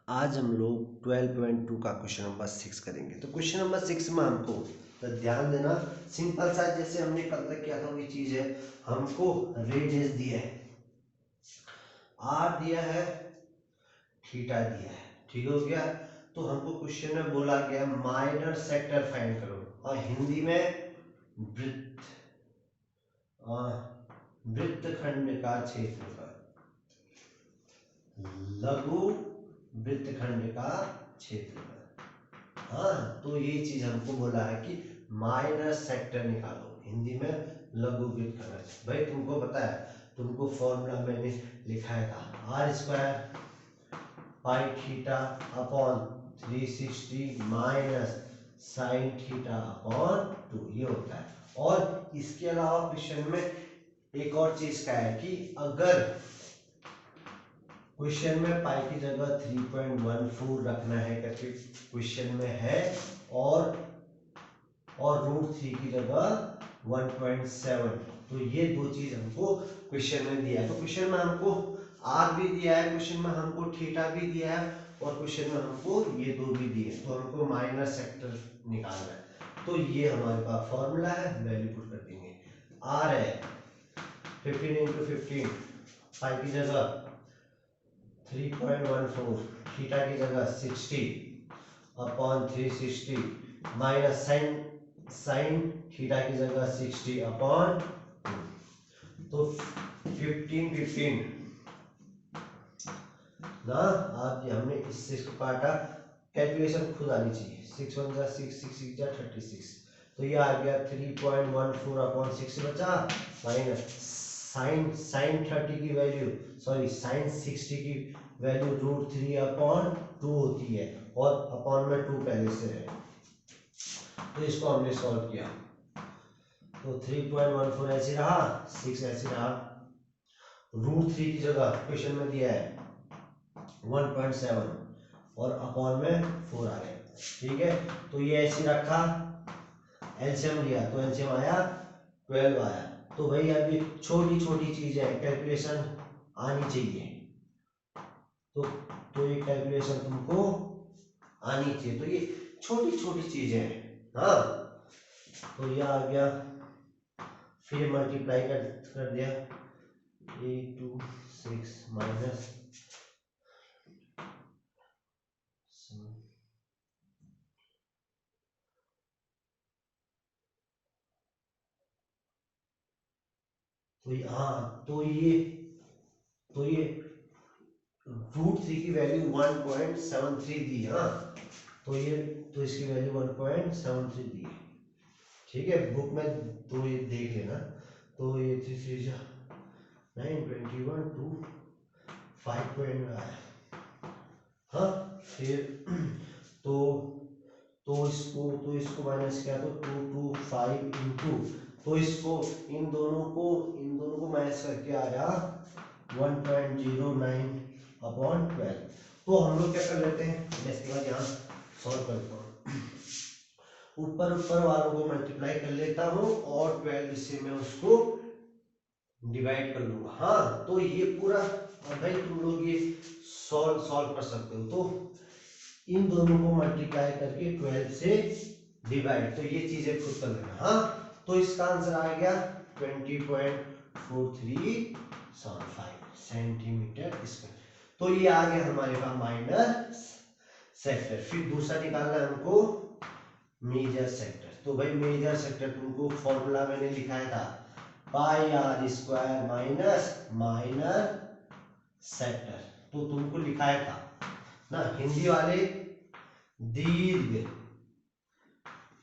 आज हम लोग 12.2 का क्वेश्चन नंबर 6 करेंगे। तो क्वेश्चन नंबर 6 में हमको तो ध्यान देना, सिंपल सा जैसे हमने कल तक किया था वही चीज है। हमको रेडियस दिया है, आर दिया है, थीटा दिया है, ठीक हो गया। तो हमको क्वेश्चन में बोला गया माइनर सेक्टर फाइंड करो, और हिंदी में वृत्त वृत्तखंड का क्षेत्रफल, लघु वृत्तखंड का क्षेत्रफल। हाँ, तो ये चीज हमको बोला है कि माइनर सेक्टर निकालो, हिंदी में लघु वृत्तखंड। भाई तुमको पता है, तुमको फॉर्मूला मैंने लिखाया था, R square pi theta upon 360 minus sine theta upon 2, ये होता है। और इसके अलावा क्वेश्चन में एक और चीज का है कि अगर क्वेश्चन में पाई की जगह 3.14 रखना है करके क्वेश्चन में है, और √3 की जगह 1.7, तो ये दो चीज हमको क्वेश्चन में दिया है। तो क्वेश्चन में हमको आर भी दिया है, क्वेश्चन में हमको थीटा भी दिया है, और क्वेश्चन में हमको ये दो भी दिए हैं। तो हमको माइनर सेक्टर निकालना है। तो ये हमारे पास फॉर्मूला है, वैल्यू पुट कर देंगे। आर है 15 × 15, पाई की जगह 3.14, थीटा की जगह 60 अपॉन 360 माइनस साइन थीटा की जगह 60 अपॉन, तो 15 ना। आप हमने इससे इसको काटा, कैलकुलेशन खुद आनी चाहिए। 6 1 जा 6, 6 6 जा 36, तो ये आ गया 3.14 अपॉन 6 बचा, माइनस साइन 30 की वैल्यू, सॉरी साइन 60 की वैल्यू √3 अपॉन 2 होती है, और अपॉन में 2 पहले से है। तो इसको हमने सॉल्व किया, तो 3.14 ऐसे रहा, 6 ऐसे रहा, √3 की जगह क्वेश्चन में दिया है 1.7, और अपॉन में 4 आ गया, ठीक है। तो ये ऐसे रखा, एलसीएम लिया तो एलसीएम आया 12 आया। तो भाई अभी छोटी छोटी चीजें है, कैलकुलेशन आनी चाहिए। तो ये कैलकुलेशन तुमको आनी चाहिए, तो ये छोटी छोटी चीजें हैं। हाँ, तो ये आ गया, फिर मल्टीप्लाई कर दिया 826 माइनस, तो हाँ, तो ये √3 की वैल्यू 1.73 दी है। हाँ, तो इसकी वैल्यू 1.73 दी है, ठीक है। बुक में तो ये देख लेना। तो ये 3 3 9 21 2 5 आया। हाँ, फिर तो इसको माइनस किया तो 225 इंटू, तो इसको इन दोनों को माइनस करके आया 1.09 अपॉन 12। तो हम लोग क्या कर लेते हैं, मैं इसके बाद यहाँ सॉल्व करता हूँ, ऊपर वालों को मल्टीप्लाई कर लेता हूँ, और 12 से मैं उसको डिवाइड कर लूंगा। हाँ, तो ये पूरा, भाई तुम लोग ये सॉल्व कर सकते हो। तो इन दोनों को मल्टीप्लाई करके 12 से डिवाइड, तो ये चीजें खुद कर लेना। हाँ, तो इसका आंसर आ गया 20.4375 सेंटीमीटर स्क्वायर। तो ये आ गया हमारे पास माइनर सेक्टर। फिर दूसरा निकालना है हमको मेजर सेक्टर। तो भाई मेजर सेक्टर तुमको फॉर्मूला मैंने लिखाया था, pi are square minus minor sector, तो तुमको लिखाया था ना, हिंदी वाले दीर्घ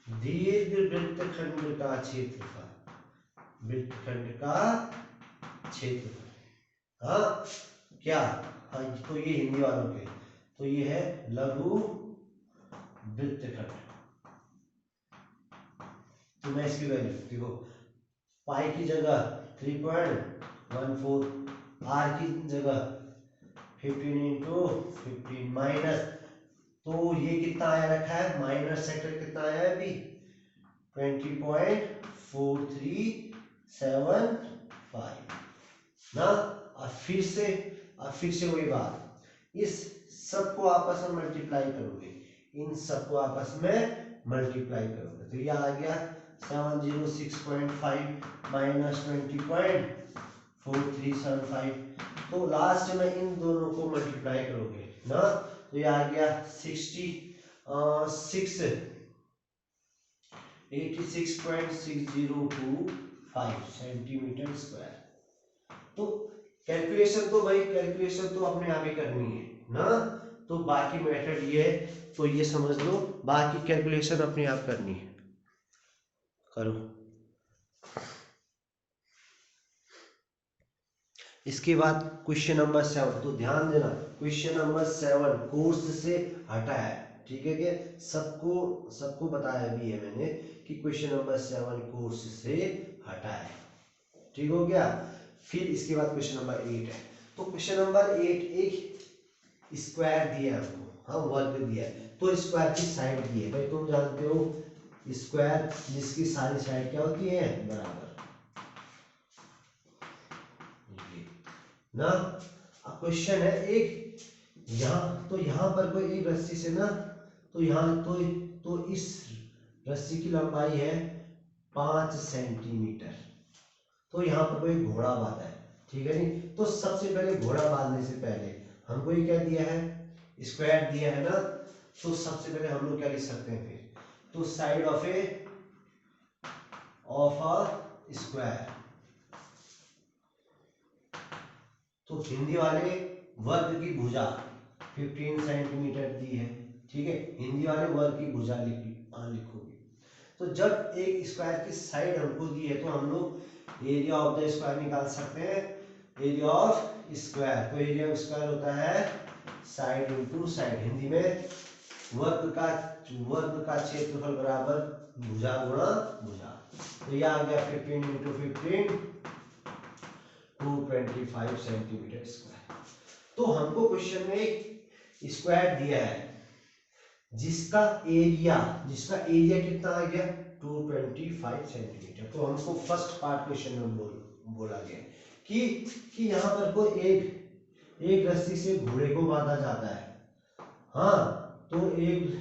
वृत्तखंड का क्षेत्रफल, वृत्तखंड का क्षेत्रफल। हाँ, क्या, हाँ, तो ये हिंदी वालों के, तो ये है लघु वृत्तखंड। तो मैं इसकी वैल्यू देखो, पाई की जगह 3.14, आर की जगह 15 × 15 माइनस, तो ये कितना आया रखा है, माइनर सेक्टर कितना आया है अभी 20.4375 ना। और फिर से वही बात, इस सबको आपस में मल्टीप्लाई करोगे, इन सबको आपस में मल्टीप्लाई करोगे तो ये आ गया 706.5 माइनस 20.4375। तो लास्ट में इन दोनों को मल्टीप्लाई करोगे ना तो ये आ गया 86.6025 सेंटीमीटर स्क्वायर। तो कैलकुलेशन तो भाई कैलकुलेशन तो अपने आप ही करनी है ना, तो बाकी मेथड ये है तो ये समझ लो, बाकी कैलकुलेशन अपने आप करनी है, करो। इसके बाद क्वेश्चन नंबर 7, तो ध्यान देना क्वेश्चन नंबर 7 कोर्स से हटा है, ठीक है क्या, सबको बताया भी है मैंने कि क्वेश्चन नंबर 7 कोर्स से हटा है, ठीक हो गया। फिर इसके बाद क्वेश्चन नंबर 8 है, तो क्वेश्चन नंबर 8 एक स्क्वायर दिया है हमको, हाँ वर्ग दिया है, तो स्क्वायर की साइड दी है भाई, तुम जानते हो स्क्वायर जिसकी सारी साइड क्या होती है बराबर ना। अब क्वेश्चन है एक यहाँ पर कोई एक रस्सी से ना, तो यहाँ तो इस रस्सी की लंबाई है 5 सेंटीमीटर, तो यहाँ पर कोई घोड़ा बांधा है, ठीक है नहीं, तो सबसे पहले घोड़ा बांधने से पहले हमको ये क्या दिया है स्क्वायर दिया है ना, तो सबसे पहले हम लोग क्या लिख सकते हैं फिर, तो साइड ऑफ अ स्क्वायर, तो हिंदी वाले वर्ग की भुजा 15 सेंटीमीटर दी है, ठीक है, हिंदी वाले वर्ग की भुजा लिखोगे। तो जब एक स्क्वायर की साइड हमको दी है तो हम लोग एरिया ऑफ द स्क्वायर निकाल सकते हैं, एरिया ऑफ स्क्वायर, तो एरिया ऑफ स्क्वायर होता है साइड इंटू साइड, हिंदी में वर्ग का क्षेत्रफल बराबर भुजा गुणा भुजा, तो यह आ गया 15 इंटू 15 225 सेंटीमीटर स्क्वायर। तो हमको क्वेश्चन में एक स्क्वायर दिया है जिसका एरिया कितना आ गया 225 सेंटीमीटर, तो हमको फर्स्ट पार्ट क्वेश्चन में बोला गया कि यहाँ पर कोई एक रस्सी से घोड़े को बांधा जाता है, हाँ तो एक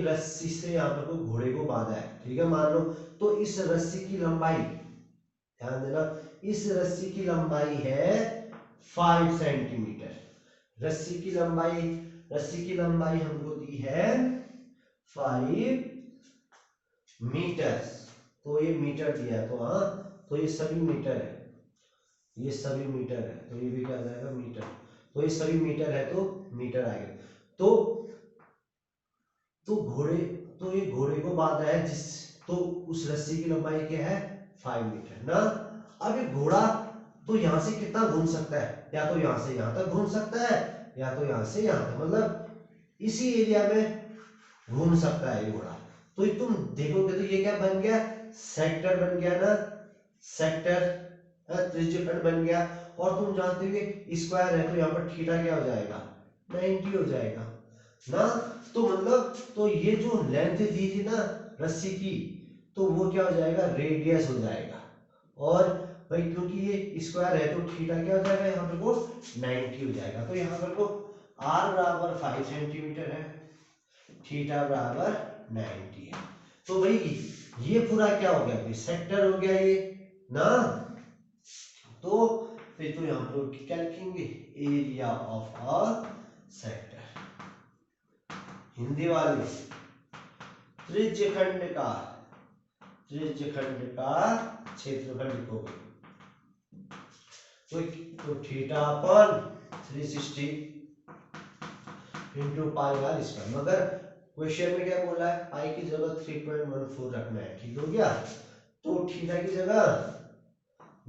रस्सी से यहाँ पर कोई घोड़े को बांधा है, ठीक है मान लो, तो इस रस्सी की लंबाई ध्यान देना, इस रस्सी की लंबाई है 5 सेंटीमीटर, रस्सी की लंबाई हमको दी है 5 मीटर, तो ये मीटर दिया है, तो हाँ तो ये सभी मीटर है, तो ये भी क्या आ जाएगा मीटर, तो ये सभी मीटर है तो मीटर आएगा। तो ये घोड़े को बांधा है तो उस रस्सी की लंबाई क्या है 5 मीटर ना। अब ये घोड़ा तो यहाँ से कितना घूम सकता है, या तो यहाँ से यहाँ तक घूम सकता है, या तो यहाँ से यहाँ तक, मतलब इसी एरिया में घूम सकता है ये घोड़ा। तो तुम देखोगे तो ये क्या बन गया सेक्टर बन गया ना, सेक्टर त्रिज्यखंड बन गया, और तुम जानते हो स्क्वायर है तो यहाँ पर थीटा क्या हो जाएगा 90 हो जाएगा ना। तो मतलब तो ये जो लेंथ दी थी ना रस्सी की, तो वो क्या हो जाएगा रेडियस हो जाएगा, और भाई क्योंकि ये स्क्वायर है तो थीटा क्या हो जाएगा यहाँ पर को 90 हो जाएगा, तो यहाँ पर को r बराबर 5 सेंटीमीटर है, थीटा बराबर 90 है, तो भाई ये पूरा क्या हो गया सेक्टर हो गया ये ना। तो फिर तो यहाँ पर क्या लिखेंगे area of a sector, Hindi वाले त्रिज्यखंड का क्षेत्रफल लिखोगे, तो theta upon 360 into pi are square, मगर क्वेश्चन में क्या बोला है पाई की जगह 3.14 रखना है, ठीक हो गया, तो थीटा की जगह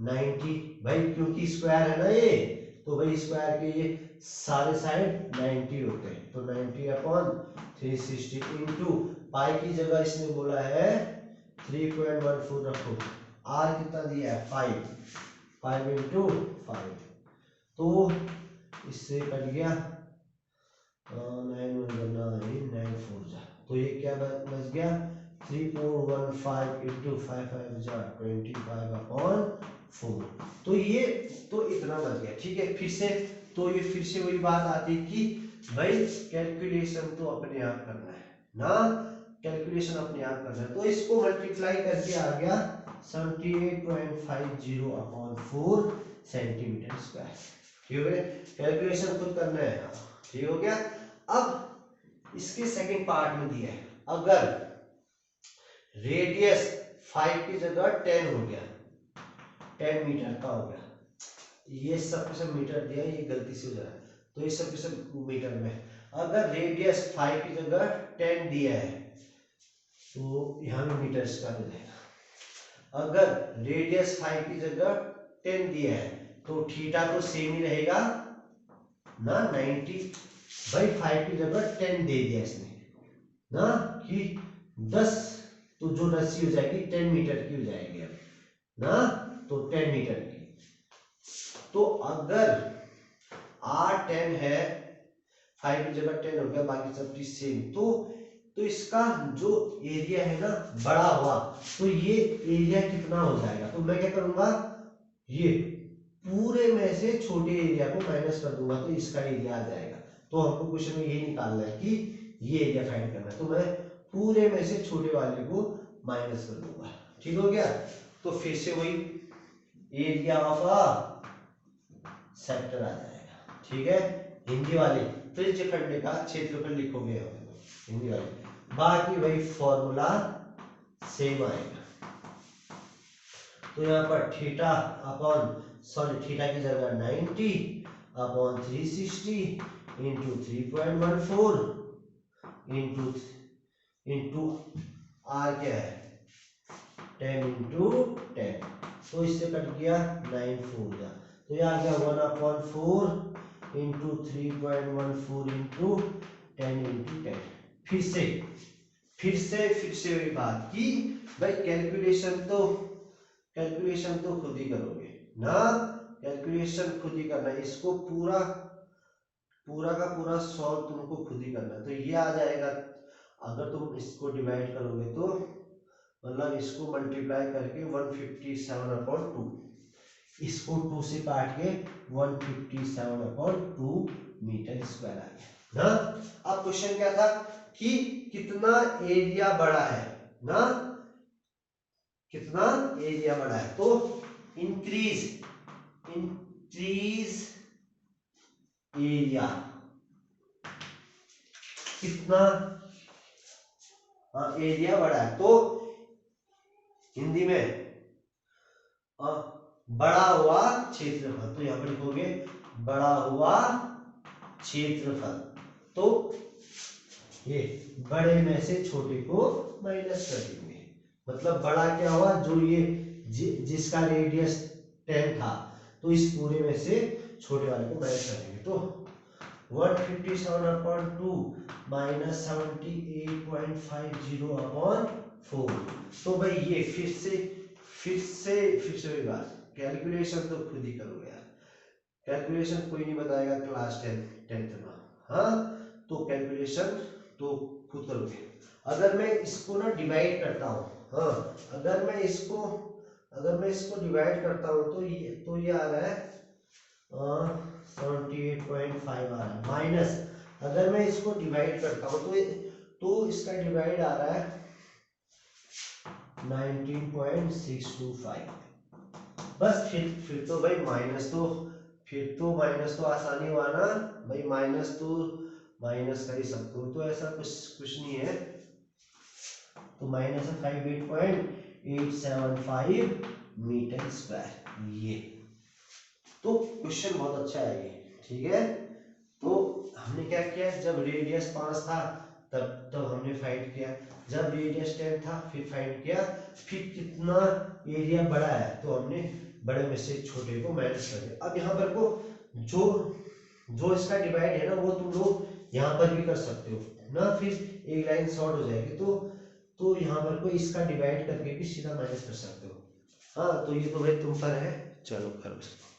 90, भाई क्योंकि स्क्वायर है ना ये, तो भाई स्क्वायर के ये सारे साइड 90 होते हैं, तो 90 अपॉन 360 इंटू पाई की जगह इसने बोला है 3.14 रखो, आर कितना दिया है 5 इंटू 5, तो इससे कट गया 9 4 जा, तो ये क्या बच गया 3415 इंटू 5 जा 25 अपॉन 4, तो ये तो इतना बच गया, ठीक है। फिर से तो ये फिर से वही बात आती है कि भाई कैलकुलेशन तो अपने आप करना है ना, कैलकुलेशन अपने आप करना है। तो इसको मल्टीप्लाई करके आ गया 78.50 अपॉन 4 सेंटीमीटर स्क्वायर। ठीक है, कैलकुलेशन खुद करना है। ठीक हो गया। अब इसके सेकंड पार्ट में दिया है, अगर रेडियस 5 की जगह 10 हो गया, 10 मीटर का हो गया, ये सब मीटर दिया, ये गलती से हो जा रहा है, तो ये सब मीटर में। अगर रेडियस 5 की जगह 10 दिया है तो यहाँ में मीटर स्क्वायर हो जाएगा। अगर रेडियस 5 की जगह 10 दिया है तो थीटा तो सेम ही रहेगा ना, 90 भाई 5 की जगह 10 दे दिया इसने ना कि 10, तो जो रस्सी हो जाएगी 10 मीटर की हो जाएगी अब ना, तो 10 मीटर की। तो अगर R10 है, 5 की जगह 10 हो गया, बाकी सब चीज सेम, तो इसका जो एरिया है ना बड़ा हुआ, तो ये एरिया कितना हो जाएगा, तो मैं क्या करूंगा, ये पूरे में से छोटे एरिया को माइनस कर दूंगा तो इसका एरिया आ जाएगा। तो हमको क्वेश्चन में यही निकालना है कि ये एरिया फाइंड करना है, तो मैं पूरे में से छोटे वाले को माइनस कर दूंगा। ठीक हो गया। तो फिर से वही एरिया ऑफ अ सेक्टर आ जाएगा। ठीक है, हिंदी वाले त्रिज्य खंड का क्षेत्रफल लिखोगे हिंदी वाले, बाकी वही फॉर्मूला सेम आएगा। तो यहाँ पर थीटा अपॉन थीटा की जगह 90 अपॉन 360 इंटू 3.14 इंटू आर क्या है 10 इंटू 10, तो इससे कट गया 9 4 जा, तो ये आ गया 1/4 इंटू 3.14 इंटू 10 इंटू 10। फिर से वही बात कि भाई कैलकुलेशन तो खुद ही करोगे ना, कैलकुलेशन खुद ही करना है, इसको पूरा का पूरा सॉल्व तुमको खुद ही करना है। तो ये आ जाएगा, अगर तुम इसको डिवाइड करोगे तो मतलब इसको मल्टीप्लाई करके 157/2, इसको 2 से काट के 157/2 मीटर स्क्वायर आ गया ना। अब क्वेश्चन क्या था कि कितना एरिया बड़ा है ना, कितना एरिया बड़ा है, तो इंक्रीज एरिया कितना, एरिया बड़ा है, तो हिंदी में बड़ा हुआ क्षेत्रफल, तो यहां पर लिखोगे बड़ा हुआ क्षेत्रफल। तो ये बड़े में से छोटे को माइनस कर देंगे, मतलब बड़ा क्या हुआ, जो ये जिसका रेडियस 10 था, तो इस पूरे में से छोटे वाले को माइनस कर देंगे। तो 157/2 माइनस 78.50/4। तो भाई ये फिर से वही बात, कैलकुलेशन तो खुद ही करोगे यार, कैलकुलेशन कोई नहीं बताएगा क्लास 10th में, हाँ, तो कैलकुलेशन तो खुद करोगे। अगर मैं इसको ना डिवाइड करता हूँ, हाँ, अगर मैं इसको डिवाइड करता हूँ तो ये आ रहा है 78.5 आ रहा है, माइनस अगर मैं इसको डिवाइड करता हूँ तो इसका डिवाइड आ रहा है 19.625। बस फिर तो भाई माइनस तो आसानी हुआ ना भाई, माइनस कर ही सकते हो, तो ऐसा कुछ नहीं है, तो माइनस 58.875 मीटर स्क्वायर। ये तो क्वेश्चन बहुत अच्छा है ये। ठीक है, तो हमने क्या किया, जब रेडियस 5 था तब हमने फाइंड किया, जब रेडियस 10 था फिर फाइंड किया, फिर कितना एरिया बड़ा है तो हमने बड़े में से छोटे को माइनस कर दिया। अब यहाँ पर को जो इसका डिवाइड है ना, वो तुम लोग यहाँ पर भी कर सकते हो ना, फिर एक लाइन शॉर्ट हो जाएगी, तो यहाँ पर को इसका डिवाइड करके भी सीधा माइनस कर सकते हो। हाँ, तो ये तो भाई तुम पर है, चलो करो इसको।